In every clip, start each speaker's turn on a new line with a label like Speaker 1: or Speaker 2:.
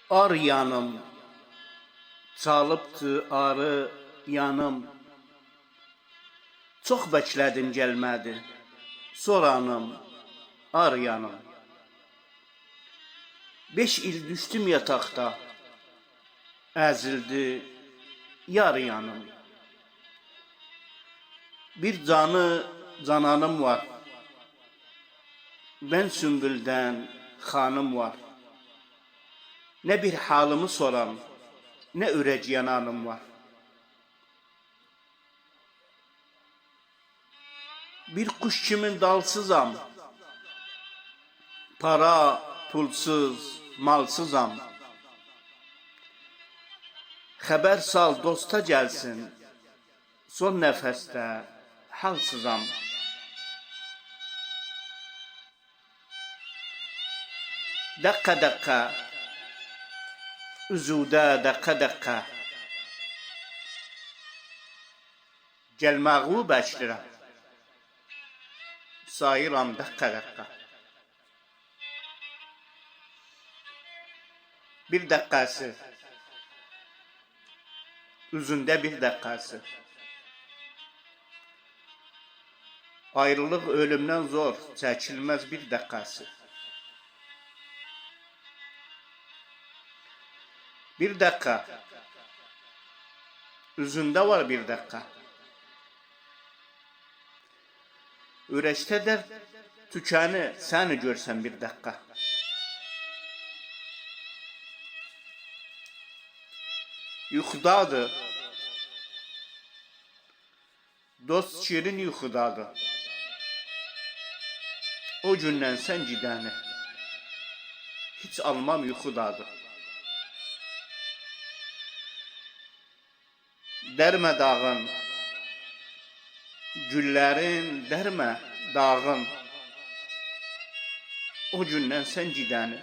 Speaker 1: Ar yanım, çalıbdı arı yanım. Çox bəklədim gəlmədi, soranım, ar yanım. 5 il düştüm yataqda, əzildi yar yanım. Bir canı cananım var, ben sümbüldən xanım var. Ne bir halımı soran, ne ürək yananım var. Bir kuş kimin dalsızam, para, pulsuz, malsızam. Xəbər sal dosta gəlsin, son nəfəsdə halsızam. Dəqqə-dəqqə, üzüdə dəqqə-dəqqə, gəlməğu bəklirəm, sayıram dəqqə-dəqqə. Bir dəqqəsi, üzündə bir dəqqəsi. Ayrılıq ölümdən zor, çəkilməz bir dəqqəsi. Bir dəqqə, üzündə var bir dəqqə. Ürəkdə də tükəni səni görsən bir dəqqə. Yuxudadır, dost şirin yuxudadır. O gündən sən gidəni, hiç almam yuxudadır. Dərmə dağın, güllərin dərmə dağın. O gündən sən gidəni,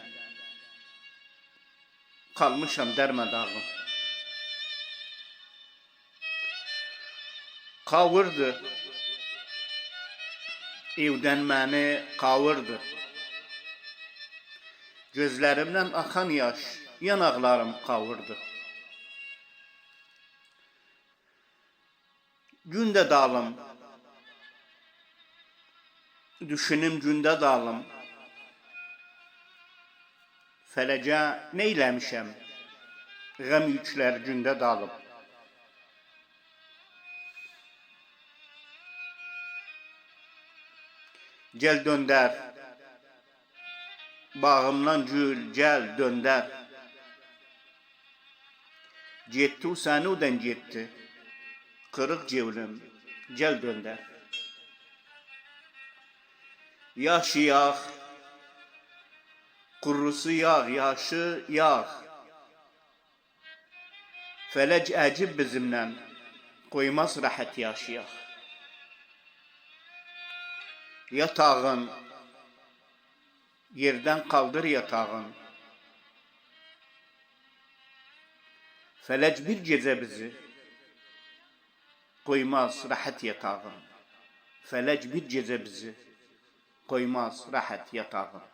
Speaker 1: qalmışam dərmə dağın. Qavırdı, evdən məni qavırdı. Gözlərimdən axan yaş, yanaqlarım qavırdı. Gündə dalım, düşünüm gündə dalım. Fələcə neyləmişəm, qəm yüklər gündə dalım. Gəl döndər, bağımdan gül, gəl döndər. Getdi o səni odan getdi, kırık cevrim, gel döndər. Yaşı yağ, kurusu yağ, yaşı yağ. Fələk əcib bizimlə, qoymaz rahat yaşayaq. Yatağın, yerdən qaldır yatağın. Fələk bir gecə bizi koymaz rahat yatağın. Fələk bir gecə bizi koymaz rahat yatağın.